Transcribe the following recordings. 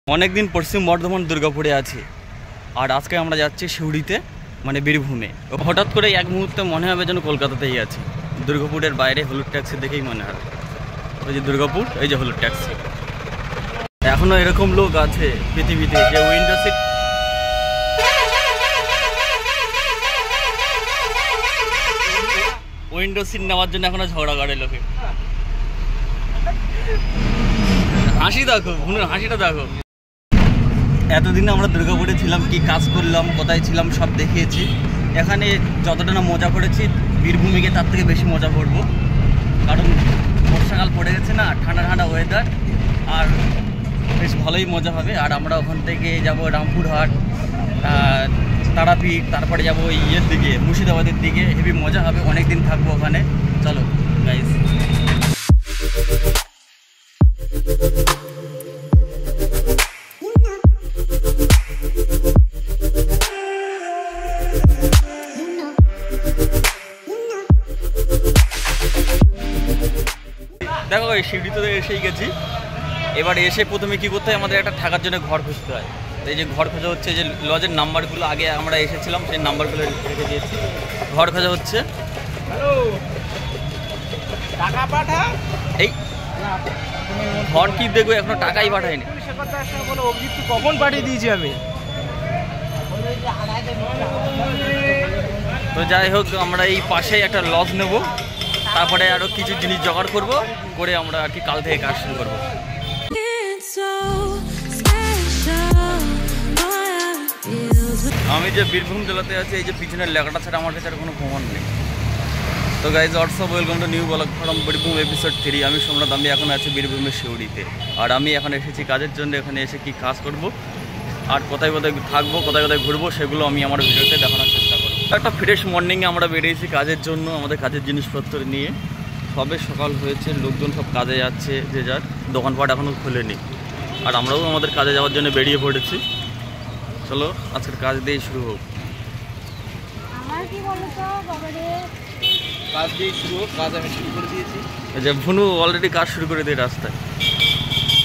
অনেকদিন পশ্চিম বর্ধমান দুর্গাপুরে আছি, আর আজকে আমরা যাচ্ছি সিউড়িতে, মানে বীরভূমে। হঠাৎ করে এক মুহূর্তে মনে হবে যেন কলকাতাতেই আছি। দুর্গাপুরের বাইরে হলুদ ট্যাক্সি দেখেই মনে হয় ওই যে দুর্গাপুর, এই যে হলুদ ট্যাক্সি। এখনো এরকম লোক আছে পৃথিবীতে যে উইন্ডো সিট নেওয়ার জন্য এখনো ঝগড়া করে লোকে। হাসি দেখো, হাসিটা দেখো। এতদিন আমরা দুর্গাপুরে ছিলাম, কি কাজ করলাম, কোথায় ছিলাম সব দেখিয়েছি। এখানে যতটা না মজা করেছি বীরভূমে গিয়ে তার থেকে বেশি মজা করব, কারণ বর্ষাকাল পড়ে গেছে না, ঠান্ডা ঠান্ডা ওয়েদার, আর বেশ ভালোই মজা হবে। আর আমরা ওখান থেকে যাব রামপুরহাট, তারাপীঠ, তারপরে যাবো ইয়ের দিকে, মুর্শিদাবাদের দিকে। হেভি মজা হবে, অনেক দিন থাকবো ওখানে। চলো গাইস। দেখো এই সিঁড়িতে এসেই গেছি। এবার এসে প্রথমে কি করতে হয়, আমাদের একটা থাকার জন্য ঘর খুঁজতে হয়। এই যে ঘর খোঁজা হচ্ছে, যে লজের নাম্বারগুলো আগে আমরা এসেছিলাম সেই নাম্বারগুলো রেখে দিয়েছি। ঘর খোঁজা হচ্ছে। টাকা পাঠা, এই ঘর কি দেখবো, এখনো টাকাই পাঠায়নি। কখন পাঠিয়ে দিয়েছি আমি। তো যাই হোক, আমরা এই পাশেই একটা লজ নেব, তারপরে আরো কিছু জিনিস জোগাড় করবো, করে আমরা আর কি কাল থেকে কাজ শুরু করবো। আমি যে বীরভূম জেলাতে আছি, এই যে পিছনের লেখাটা ছাড়া আমার কাছে আর কোনো প্রমাণ নেই। তো guys, WhatsApp, welcome to new blog from Birbhum episode 3। আমি সম্রাট, আমি এখন আছি বীরভূমের সিউড়িতে। আর আমি এখন এসেছি কাজের জন্য। এখানে এসে কি কাজ করব আর কোথায় কোথায় থাকবো, কোথায় কোথায় ঘুরবো, সেগুলো আমি আমার ভিডিওতে দেখানোর চেষ্টা করবো। একটা ফ্রেশ মর্নিংয়ে আমরা বেরিয়েছি কাজের জন্য, আমাদের কাজের জিনিসপত্র নিয়ে। সবে সকাল হয়েছে, লোকজন সব কাজে যাচ্ছে, যে যার দোকানপাট এখনও খোলেনি। আর আমরাও আমাদের কাজে যাওয়ার জন্য বেরিয়ে পড়েছি। চলো আজকের কাজ দিয়ে শুরু হোক। কাজ দিয়ে শুরু হোক, কাজ আমি শুরু করে দিয়েছি। যে ভুনু অলরেডি কাজ শুরু করে দিয়ে রাস্তায়।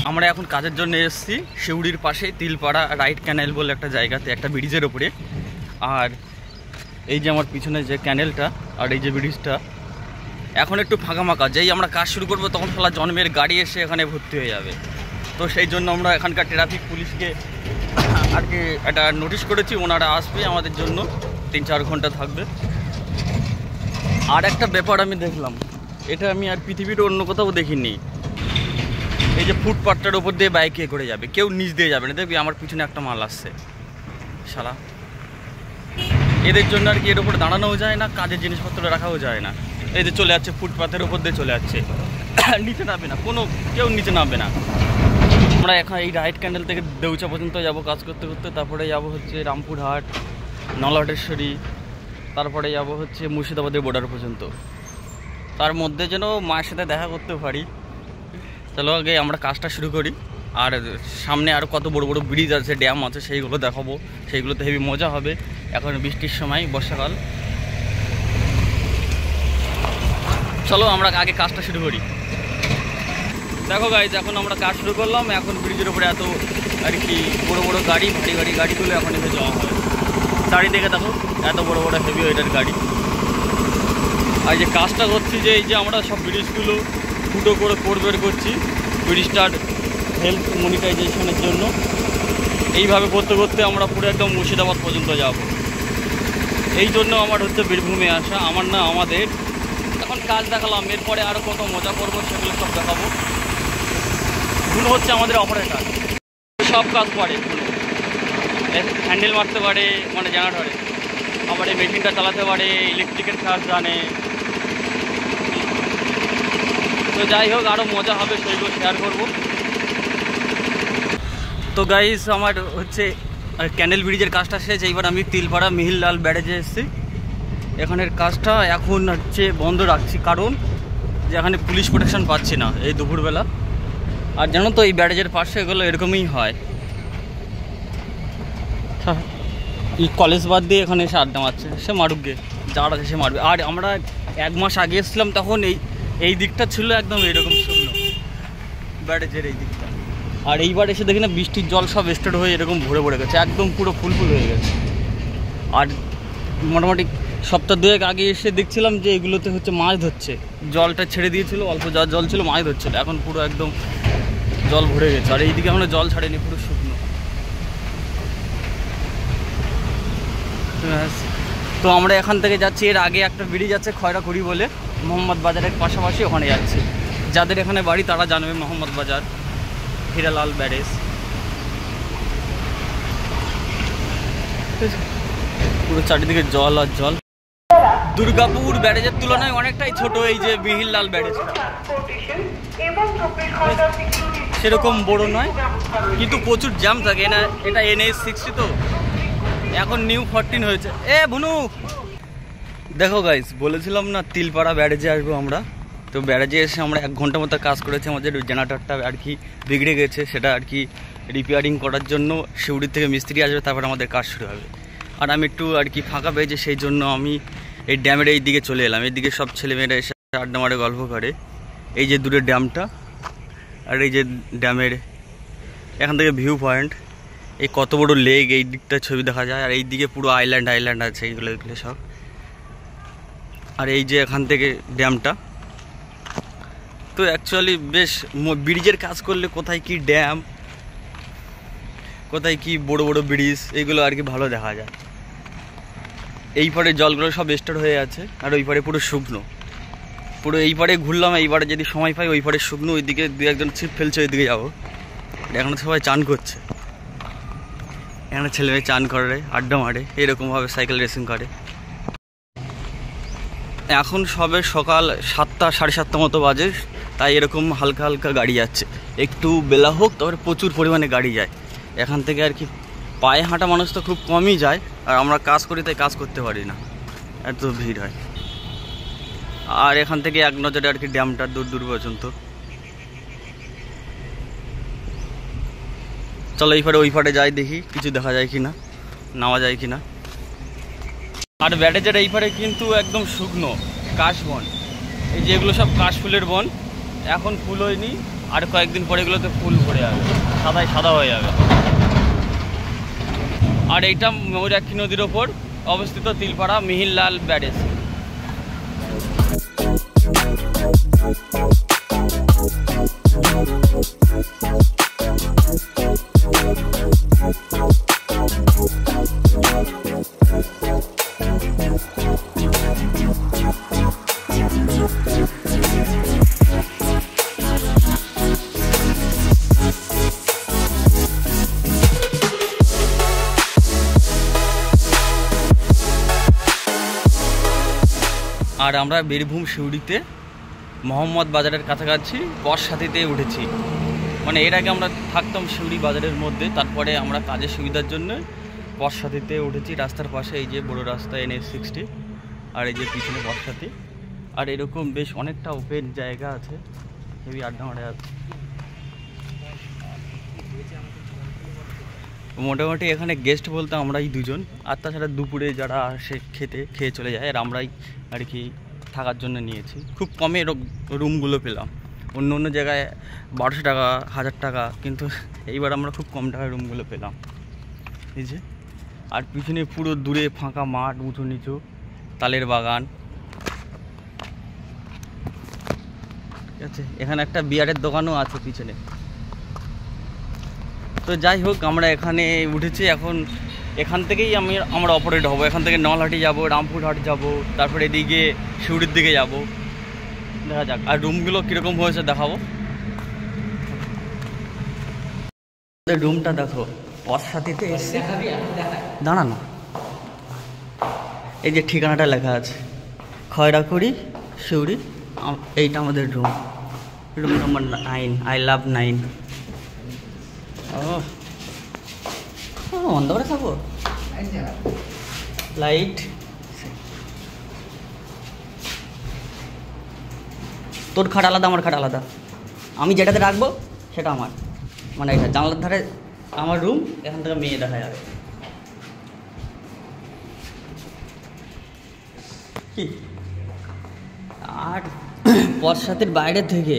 আমরা এখন কাজের জন্য এসেছি সিউড়ির পাশে তিলপাড়া রাইট ক্যানেল বলে একটা জায়গাতে, একটা ব্রিজের ওপরে। আর এই যে আমার পিছনে যে ক্যানেলটা আর এই যে ব্রিজটা এখন একটু ফাঁকা ফাঁকা। যেই আমরা কাজ শুরু করবো তখন ফেলা জন্মের গাড়ি এসে এখানে ভর্তি হয়ে যাবে। তো সেই জন্য আমরা এখানকার ট্রাফিক পুলিশকে আর কি একটা নোটিশ করেছি, ওনারা আসবে আমাদের জন্য, 3-4 ঘন্টা থাকবে। আর একটা ব্যাপার আমি দেখলাম, এটা আমি আর পৃথিবীর অন্য কোথাও দেখিনি। এই যে ফুটপাথটার ওপর দিয়ে বাইকে করে যাবে, কেউ নিচ দিয়ে যাবে না। দেখবি আমার পিছনে একটা মাল আসছে, শালা। এদের জন্য আর কি এর ওপরে দাঁড়ানোও যায় না, কাজের জিনিসপত্র রাখাও যায় না। এই যে চলে যাচ্ছে, ফুটপাথের ওপর দিয়ে চলে যাচ্ছে, নিচে নামবে না, কেউ নিচে নামবে না। আমরা এখন এই রাইট ক্যান্ডেল থেকে দেউচা পর্যন্ত যাব কাজ করতে করতে। তারপরে যাব হচ্ছে রামপুরহাট, নলহাটেশ্বরী, তারপরে যাব হচ্ছে মুর্শিদাবাদের বর্ডার পর্যন্ত। তার মধ্যে যেন মায়ের সাথে দেখা করতে পারি। চলো আগে আমরা কাজটা শুরু করি। আর সামনে আরও কত বড় বড় ব্রিজ আছে, ড্যাম আছে, সেইগুলো দেখাবো। সেইগুলোতে হেভি মজা হবে। এখন বৃষ্টির সময়, বর্ষাকাল। চলো আমরা আগে কাজটা শুরু করি। দেখো গাইজ, এখন আমরা কাজ শুরু করলাম। এখন ব্রিজের উপরে এত আর কি বড় বড় গাড়ি, ভারী ভারী গাড়িগুলো এখন এসে যাওয়া হয়। চারিদিকে দেখো এত বড় বড় হেভি ওয়েটার গাড়ি। আর যে কাজটা করছি, যে এই যে আমরা সব ব্রিজগুলো ফুটো করে বের করছি ব্রিজটার হেলথ মনিটাইজেশনের জন্য। এইভাবে করতে করতে আমরা পুরো একদম মুর্শিদাবাদ পর্যন্ত যাব। এই জন্য আমার হচ্ছে বীরভূমে আসা, আমার না আমাদের। এখন কাজ দেখালাম, এরপরে আরও কত মজা করবো সেগুলো সব দেখাবো। ভুল হচ্ছে আমাদের অপারেটর, সব কাজ করে। হ্যান্ডেল মারতে পারে, মানে জেনারেটরে, আবার এই মেশিনটা চালাতে পারে, ইলেকট্রিকের কাজ জানে। তো যাই হোক, আরও মজা হবে, সেইগুলো শেয়ার করব। তো গাইস, আমার হচ্ছে ক্যানেল ব্রিজের কাজটা শেষ। এইবার আমি তিলপাড়া মিহিরলাল ব্যারেজে এসেছি। এখানের কাজটা এখন হচ্ছে বন্ধ রাখছি, কারণ যে এখানে পুলিশ প্রোটেকশন পাচ্ছি না এই দুপুরবেলা। আর জানো তো, এই ব্যারেজের পাশে এগুলো এরকমই হয়। এই কলেজ বাদ দিয়ে এখানে এসে আড্ডা মারছে, সে মারুক গে, যার আছে সে মারবে। আর আমরা 1 মাস আগে এসেছিলাম, তখন এই দিকটা ছিল একদম এইরকম শূন্য, ব্যারেজের এই দিকটা। আর এইবার এসে দেখি না বৃষ্টির জল সব স্টোর হয়ে এরকম ভরে ভরে গেছে, একদম পুরো ফুল হয়ে গেছে। আর মোটামুটি সপ্তাহ দুয়েক আগে এসে দেখছিলাম যে এগুলোতে হচ্ছে মাছ ধরছে, জলটা ছেড়ে দিয়েছিল, অল্প যা জল ছিল মাছ ধরছিল, এখন পুরো একদম জল ভরে গেছে। আর এইদিকে আমরা জল ছাড়েনি, পুরো শুকনো। তো আমরা এখান থেকে যাচ্ছি, এর আগে একটা ব্রিজ আছে খয়রাকুড়ি বলে, মোহাম্মদ বাজারের পাশাপাশি, ওখানে যাচ্ছি। যাদের এখানে বাড়ি তারা জানবে মোহাম্মদ বাজার, হিরালাল ব্যারেজ। পুরো চারিদিকে জল আর জল। দুর্গাপুর ব্যারেজের তুলনায় অনেকটাই ছোট এই যে বিহিরলাল ব্যারেজটা, সেরকম বড় নয়, কিন্তু প্রচুর জ্যাম থাকে। এটা NH60 তো, এখন নিউ 14 হয়েছে। ভুনু দেখো গাইস, বলেছিলাম না তিলপাড়া ব্যারেজে আসবো আমরা, তো ব্যারেজে এসে আমরা 1 ঘন্টা মতো কাজ করেছি। আমাদের জেনারেটরটা আর কি বিগড়ে গেছে, সেটা আর কি রিপেয়ারিং করার জন্য শিউড়ি থেকে মিস্ত্রি আসবে, তারপর আমাদের কাজ শুরু হবে। আর আমি একটু আর কি ফাঁকা পেয়েছি, সেই জন্য আমি এই ড্যামের এই দিকে চলে এলাম। এইদিকে সব ছেলেমেয়েরা এসে আড্ডা মারে, গল্প করে। এই যে দূরে ড্যামটা, আর এই যে ড্যামের এখান থেকে ভিউ পয়েন্ট, এই কত বড় লেক, এই দিকটা ছবি দেখা যায়। আর এই দিকে পুরো আইল্যান্ড আছে, এইগুলো সব। আর এই যে এখান থেকে ড্যামটা, তো অ্যাকচুয়ালি বেশ ব্রিজের কাজ করলে কোথায় কি ড্যাম, কোথায় কি বড় বড় ব্রিজ, এগুলো আর কি ভালো দেখা যায়। এই পারে জলগুলো সব স্টোর হয়ে আছে, আর ওই পারে পুরো শুকনো। পুরো এই পারে ঘুরলাম, এইবারে যদি সময় পাই ওই পারে শুকনো, ওইদিকে 2-1জন ছিপ ফেলছে, ওইদিকে যাবো। এখন সবাই চান করছে, এখানে ছেলেমেয়ে চান করে, আড্ডা মারে, এরকমভাবে সাইকেল রেসিং করে। এখন সবে সকাল 7টা 7:30 মতো বাজে, তাই এরকম হালকা হালকা গাড়ি যাচ্ছে। একটু বেলা হোক, তারপরে প্রচুর পরিমাণে গাড়ি যায় এখান থেকে। আর কি পায়ে হাঁটা মানুষ তো খুব কমই যায়, আর আমরা কাজ করি তাই কাজ করতে পারি না, এত ভিড় হয়। আর এখান থেকে এক নজরে আর কি ড্যামটা দূর পর্যন্ত। চলো এই পারে ওই পারে যাই, দেখি কিছু দেখা যায় কিনা, নামা যায় কিনা। আর ব্যারেজের এই পারে কিন্তু একদম শুকনো কাশবন, এই যে এগুলো সব কাশফুলের বন, এখন ফুল হয়নি, আর কয়েকদিন পরে এগুলোতে ফুল ভরে যাবে, সাদা হয়ে যাবে। আর এইটা ময়ূরাক্ষী নদীর ওপর অবস্থিত তিলপাড়া মিহিরলাল ব্যারেজ। আর আমরা বীরভূম শিউড়িতে মোহাম্মদ বাজারের কাছাকাছি বর্ষাতিতে উঠেছি। মানে এর আগে আমরা থাকতাম শিউড়ি বাজারের মধ্যে, তারপরে আমরা কাজের সুবিধার জন্য বর্ষাতিতে উঠেছি। রাস্তার পাশে এই যে বড় রাস্তা NH60, আর এই যে পিছনে বর্ষাতি। আর এরকম বেশ অনেকটা ওপেন জায়গা আছে, হেভি আড্ডা মারা আছে। মোটামুটি এখানে গেস্ট বলতে আমরাই 2জন, আর তাছাড়া দুপুরে যারা আসে খেয়ে চলে যায়, আর আমরাই আর কি থাকার জন্য নিয়েছি। খুব কমে রুমগুলো পেলাম, অন্য জায়গায় 1200 টাকা 1000 টাকা, কিন্তু এইবার আমরা খুব কম টাকায় রুমগুলো পেলাম। এই যে, আর পিছনে পুরো দূরে ফাঁকা মাঠ, উঁচু নিচু তালের বাগান। ঠিক আছে, এখানে একটা বিয়ারের দোকানও আছে পিছনে। তো যাই হোক, আমরা এখানে উঠেছি, এখন এখান থেকেই আমরা অপারেট হব। এখান থেকে নলহাটি যাব, রামপুরহাট যাব, তারপরে এদিকে শিউড়ির দিকে যাব, দেখা যাক। আর রুমগুলো কীরকম হয়েছে দেখাবো। রুমটা দেখো, বর্ষাতিতে এসে দাঁড়া না, এই যে ঠিকানাটা লেখা আছে খয়রাকুড়ি শিউড়ি, এইটা আমাদের রুম নম্বর 9, I love 9। বন্ধ করে থাকবো লাইট। তোর খাট আলাদা, আমার খাট আলাদা। আমি যেটাতে রাখবো সেটা আমার, মানে এটা জানলার ধারে আমার রুম, এখান থেকে মেয়ে দেখা যাবে। কি আর বর্ষাতের বাইরে থেকে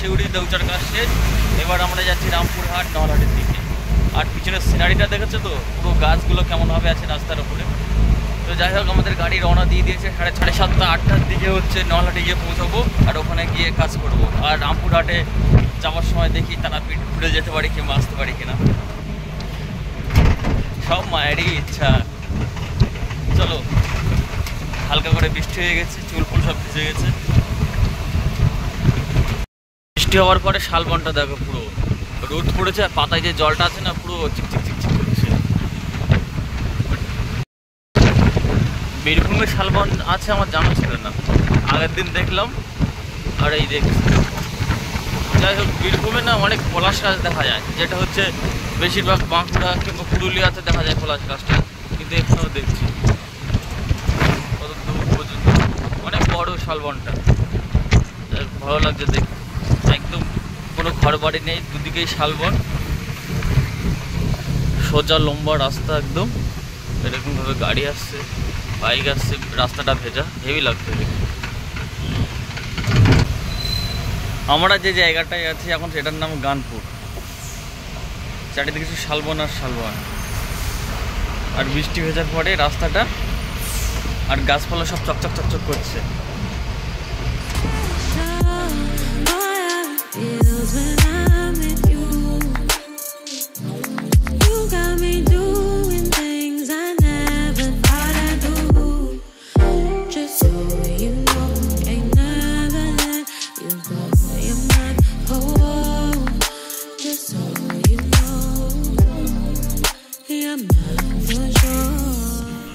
শিউড়ি দেউচার কাজ শেষ। এবার আমরা যাচ্ছি রামপুরহাট নলহাটির দিকে। আর পিছনের সিনারিটা দেখেছো তো, পুরো গাছগুলো কেমনভাবে আছে রাস্তার উপরে। তো যাই হোক, আমাদের গাড়ি রওনা দিয়ে দিয়েছে 7:30 8টার দিকে হচ্ছে নলহাটি গিয়ে পৌঁছাবো, আর ওখানে গিয়ে কাজ করব। আর রামপুরহাটে যাওয়ার সময় দেখি তারাপীঠ ঘুরে যেতে পারি কিংবা আসতে পারি কিনা, সব মায়েরই ইচ্ছা। চলো, হালকা করে বৃষ্টি হয়ে গেছে, চুল ফুল সব ভিজে গেছে। বৃষ্টি হওয়ার পরে শালবনটা দেখো, পুরো রোদ পড়েছে আর পাতায় যে জলটা আছে না, পুরো চিকচিক চিকচিক করছে। বীরভূমে শালবন আছে আমার জানা ছিল না, আগের দিন দেখলাম। আর এই দেখছি, যাই হোক, বীরভূমে না অনেক পলাশ গাছ দেখা যায়, যেটা হচ্ছে বেশিরভাগ বাঁকুড়া কিংবা পুরুলিয়াতে দেখা যায় পলাশ গাছটা, কিন্তু এখানেও দেখছি। কত দূর পর্যন্ত অনেক বড় শালবনটা, ভালো লাগছে দেখতে। একদম কোনো ঘর বাড়ি নেই, দুদিকেই শালবন, সোজা লম্বা রাস্তা একদম। এরকমভাবে গাড়ি আসছে, বাইক আসছে, রাস্তাটা ভেজা, হেভি লাগছে দেখতে। আমরা যে জায়গাটায় আছি এখন সেটার নাম গানপুর। চারিদিকে শালবন আর শালবন, আর বৃষ্টি ভেজার পরে রাস্তাটা আর গাছপালা সব চকচক চকচক করছে।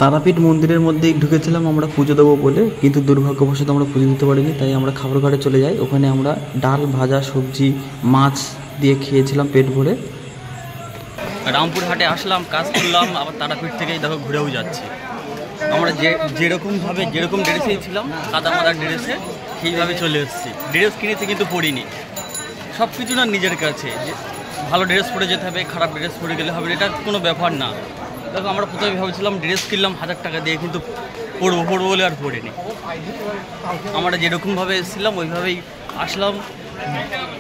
তারাপীঠ মন্দিরের মধ্যেই ঢুকেছিলাম আমরা পুজো দেবো বলে, কিন্তু দুর্ভাগ্যবশত আমরা পুজো দিতে পারিনি। তাই আমরা খাবার ঘরে চলে যাই। ওখানে আমরা ডাল, ভাজা, সবজি, মাছ দিয়ে খেয়েছিলাম পেট ভরে। রামপুরহাটে আসলাম, কাজ করলাম, আবার তারাপীঠ থেকেই দেখো ঘুরেও যাচ্ছি। আমরা যেরকম ড্রেসেই ছিলাম, কাদা মাদার ড্রেসে, সেইভাবে চলে এসেছি। ড্রেস কিনেছি কিন্তু পরিনি, সব কিছু না নিজের কাছে। যে ভালো ড্রেস পরে যেতে হবে, খারাপ ড্রেস পরে গেলে হবে, এটা কোনো ব্যাপার না। দেখো, আমরা প্রথমে ভাবছিলাম ড্রেস কিনলাম 1000 টাকা দিয়ে, কিন্তু পরবো বলে আর পরিনি। আমরা যেরকমভাবে এসেছিলাম ওইভাবেই আসলাম,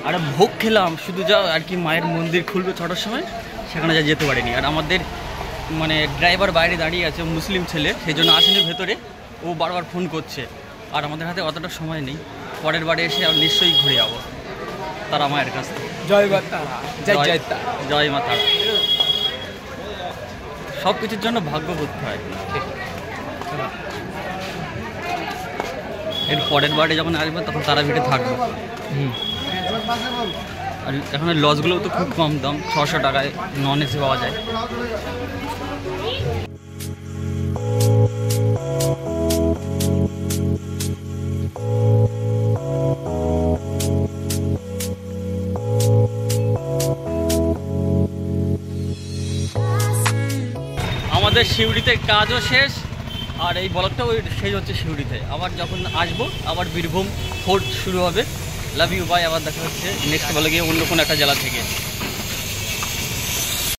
আর ভোগ খেলাম শুধু, যা আর কি। মায়ের মন্দির খুলবে 6টার সময়, সেখানে যা যেতে পারিনি। আর আমাদের মানে ড্রাইভার বাইরে দাঁড়িয়ে আছে, মুসলিম ছেলে, সেই জন্য আসেনি ভেতরে। ও বারবার ফোন করছে, আর আমাদের হাতে অতটা সময় নেই। পরের বারে এসে আর নিশ্চয়ই ঘুরে যাবো তারা মায়ের কাছ থেকে। জয় মা তারা, জয় মা তারা। সব কিছুর জন্য ভাগ্য করতে হয়। এর পরের বারে যখন আসবে তখন তারাপীঠে থাকবো। আর এখানে লজগুলোও তো খুব কম দাম, 600 টাকায় নন এসি পাওয়া যায়। আমাদের সিউড়িতে কাজও শেষ, আর এই ব্লগটাও শেষ হচ্ছে সিউড়িতে। আবার যখন আসবো, আবার বীরভূম ফোর্ট শুরু হবে। Love you, bye. আবার দেখা হচ্ছে নেক্সট ব্লগে অন্য কোনো একটা জেলা থেকে।